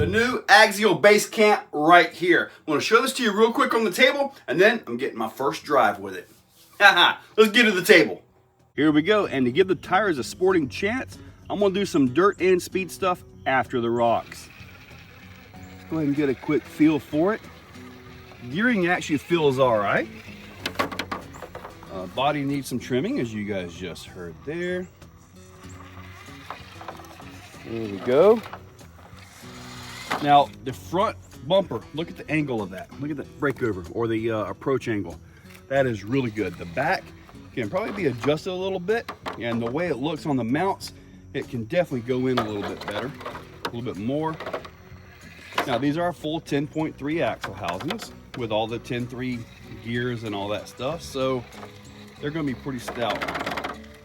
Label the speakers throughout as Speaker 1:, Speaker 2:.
Speaker 1: The new Axial Basecamp right here. I'm going to show this to you real quick on the table, and then I'm getting my first drive with it. Haha, let's get to the table. Here we go, and to give the tires a sporting chance, I'm going to do some dirt and speed stuff after the rocks. Let's go ahead and get a quick feel for it. Gearing actually feels all right. Body needs some trimming, as you guys just heard there. There we go. Now, the front bumper, look at the angle of that. Look at the breakover or the approach angle. That is really good. The back can probably be adjusted a little bit, and the way it looks on the mounts, it can definitely go in a little bit better, a little bit more. Now, these are full 10.3 axle housings with all the 10.3 gears and all that stuff, so they're going to be pretty stout.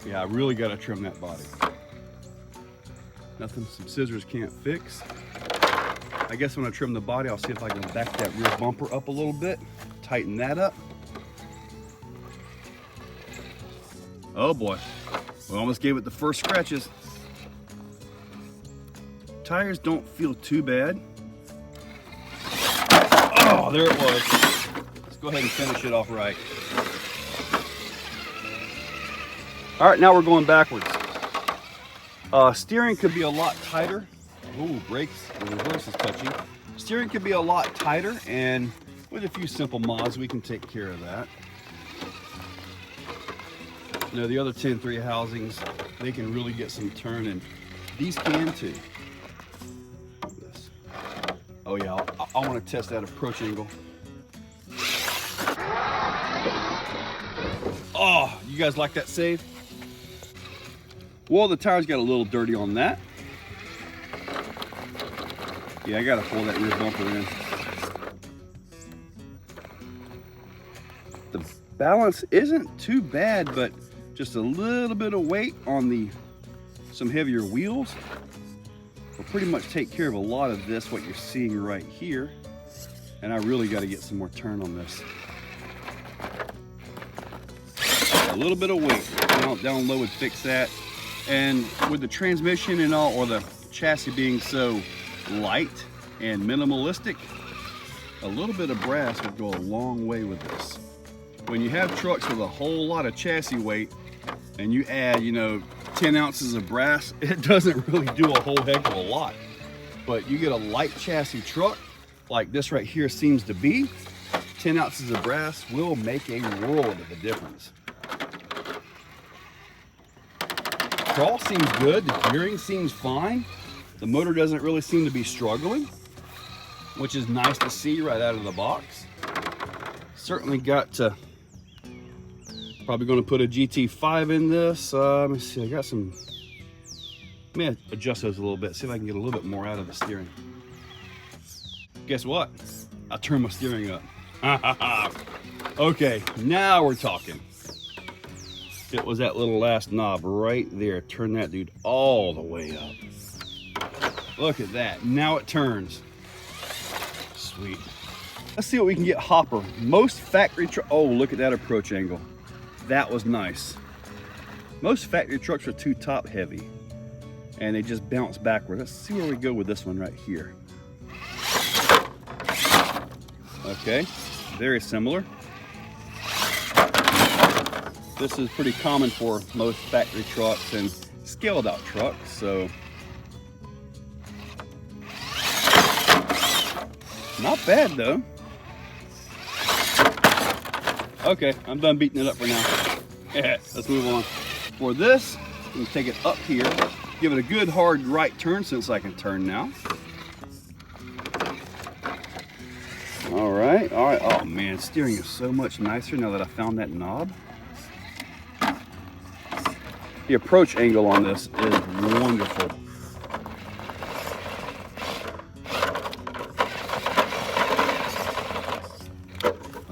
Speaker 1: Yeah, I really got to trim that body. Nothing some scissors can't fix. I guess when I trim the body, I'll see if I can back that rear bumper up a little bit, tighten that up. Oh boy, we almost gave it the first scratches. Tires don't feel too bad. Oh, there it was. Let's go ahead and finish it off right. All right, now we're going backwards. Steering could be a lot tighter. Ooh, brakes, the reverse is touchy. Steering could be a lot tighter, and with a few simple mods, we can take care of that. You know, the other 10.3 housings, they can really get some turn, and these can too. Oh yeah, I want to test that approach angle. Oh, you guys like that save? Well, the tires got a little dirty on that. Yeah, I gotta pull that rear bumper in. The balance isn't too bad, but just a little bit of weight on some heavier wheels will pretty much take care of a lot of this, what you're seeing right here. And I really got to get some more turn on this. A little bit of weight down low would fix that. And with the transmission and all, or the chassis being so light and minimalistic, a little bit of brass would go a long way with this. When you have trucks with a whole lot of chassis weight and you add, 10 ounces of brass, it doesn't really do a whole heck of a lot. But you get a light chassis truck like this right here seems to be, 10 ounces of brass will make a world of a difference. Crawl seems good, the gearing seems fine. The motor doesn't really seem to be struggling, which is nice to see right out of the box. Certainly got to, probably going to put a GT5 in this. Let me see, let me adjust those a little bit, see if I can get a little bit more out of the steering. Guess what? I turned my steering up. Okay, now we're talking. It was that little last knob right there. Turn that dude all the way up. Look at that. Now it turns. Sweet. Let's see what we can get hopper. Most factory trucks. Oh, look at that approach angle. That was nice. Most factory trucks are too top heavy and they just bounce backward. Let's see where we go with this one right here. Okay, very similar. This is pretty common for most factory trucks and scaled out trucks, so not bad though. Okay, I'm done beating it up for now. Yeah, let's move on. For this, I'm gonna take it up here, give it a good hard right turn since I can turn now. All right. Oh man, steering is so much nicer now that I found that knob. The approach angle on this is wonderful.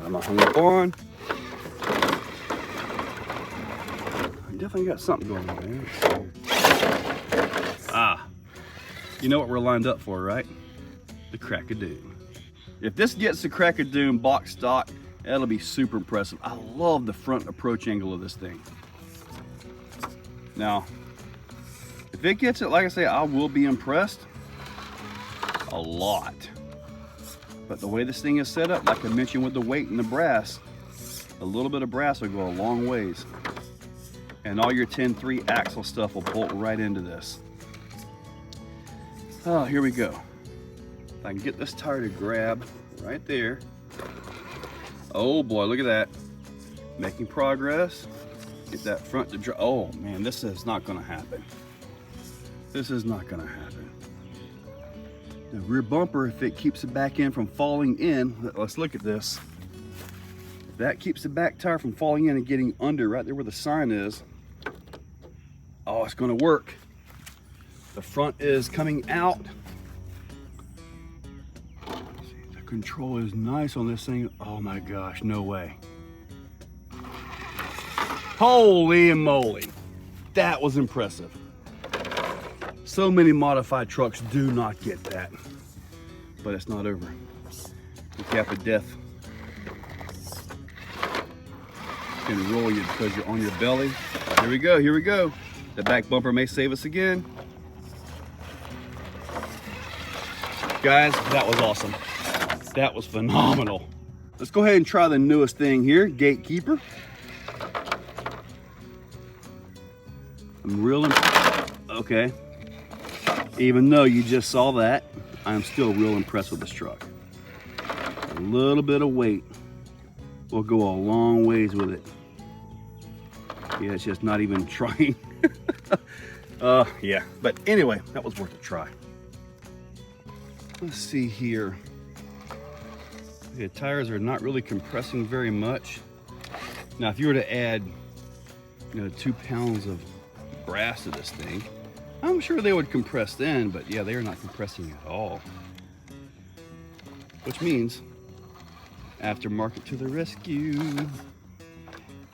Speaker 1: I'm hung up on. I definitely got something going on there. Ah, you know what we're lined up for, right? The crack of doom. If this gets the crack of doom box stock, that'll be super impressive. I love the front approach angle of this thing. Now, if it gets it, like I say, I will be impressed. a lot. But the way this thing is set up, like I mentioned with the weight and the brass, a little bit of brass will go a long ways. And all your 10-3 axle stuff will bolt right into this. Oh, here we go. If I can get this tire to grab right there. Oh boy, look at that. Making progress. Get that front to drop. Oh man, this is not gonna happen. This is not gonna happen. The rear bumper, if it keeps the back end from falling in, let's look at this. If that keeps the back tire from falling in and getting under right there where the sign is, oh, it's gonna work. The front is coming out. The control is nice on this thing. Oh my gosh, no way. Holy moly, that was impressive. So many modified trucks do not get that, but it's not over. The gap of death can roll you because you're on your belly. Here we go, here we go. The back bumper may save us again. Guys, that was awesome. That was phenomenal. Let's go ahead and try the newest thing here, Gatekeeper. I'm real okay. Even though you just saw that, I'm still real impressed with this truck. A little bit of weight will go a long ways with it. Yeah, it's just not even trying. Yeah, but anyway, that was worth a try. Let's see here. The tires are not really compressing very much. Now, if you were to add, 2 pounds of brass to this thing, I'm sure they would compress then, but yeah, they are not compressing at all. Which means aftermarket to the rescue.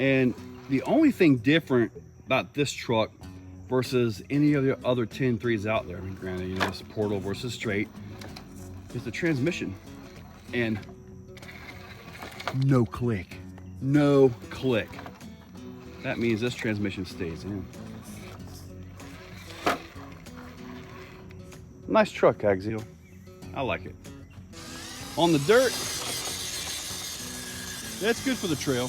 Speaker 1: And the only thing different about this truck versus any of the other 10-3s out there, I mean, granted, it's portal versus straight, is the transmission. And no click. No click. That means this transmission stays in. Nice truck, Axial. I like it. On the dirt, that's good for the trail.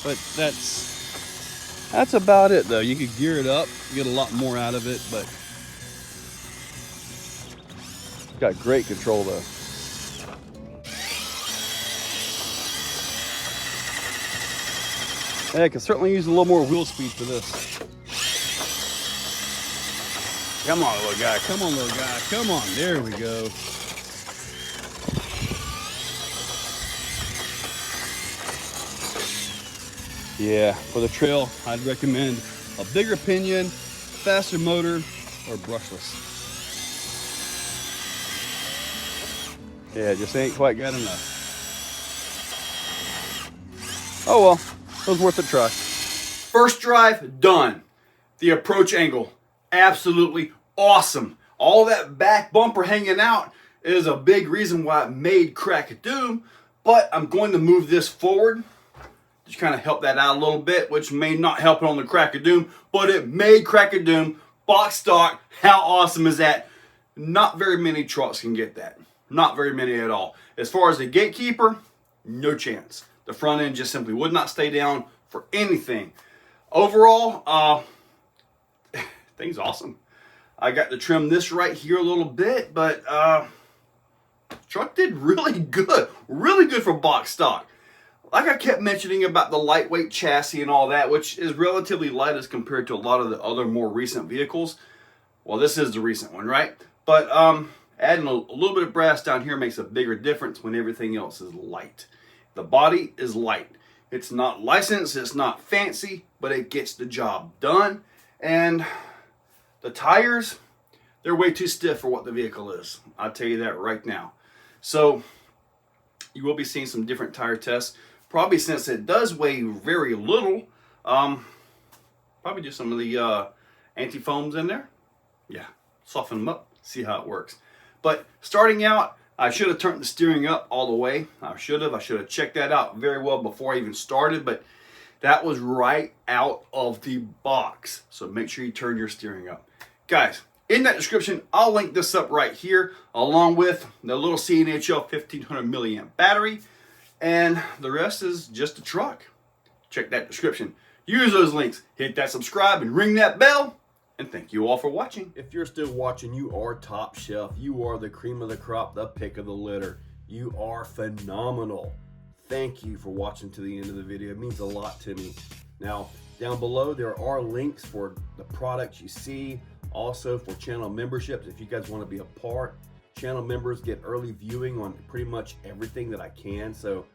Speaker 1: But that's about it though. You could gear it up, get a lot more out of it, but it's got great control though. Yeah, I could certainly use a little more wheel speed for this. Come on, little guy. Come on, little guy. Come on. There we go. Yeah, for the trail, I'd recommend a bigger pinion, faster motor, or brushless. Yeah, just ain't quite got enough. Oh well, it was worth a try. First drive done. The approach angle, absolutely awesome. All that back bumper hanging out is a big reason why it made crack-a-doom, but I'm going to move this forward. Just kind of help that out a little bit, which may not help it on the crack-a-doom, but it made crack-a-doom box stock. How awesome is that? Not very many trucks can get that. Not very many at all. As far as the Gatekeeper, no chance. The front end just simply would not stay down for anything. Overall, thing's awesome. I got to trim this right here a little bit, but truck did really good for box stock. Like I kept mentioning about the lightweight chassis and all that, which is relatively light as compared to a lot of the other more recent vehicles. Well, this is the recent one, right? But adding a little bit of brass down here makes a bigger difference when everything else is light. The body is light. It's not licensed, it's not fancy, but it gets the job done. And the tires, they're way too stiff for what the vehicle is. I'll tell you that right now. So you will be seeing some different tire tests. Probably since it does weigh very little, probably do some of the anti-foams in there. Yeah, soften them up, see how it works. But starting out, I should have turned the steering up all the way. I should have checked that out very well before I even started, but that was right out of the box. So make sure you turn your steering up. Guys, In that description, I'll link this up right here, along with the little cnhl 1500 milliamp battery, and the rest is just a truck. Check that description. Use those links, hit that subscribe, and ring that bell. And thank you all for watching. If you're still watching, you are top shelf. You are the cream of the crop, the pick of the litter. You are phenomenal. Thank you for watching to the end of the video. It means a lot to me. Now, down below, there are links for the products you see, also for channel memberships. If you guys want to be a part, channel members get early viewing on pretty much everything that I can. So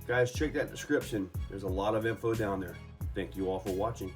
Speaker 1: guys, check that description. There's a lot of info down there. Thank you all for watching.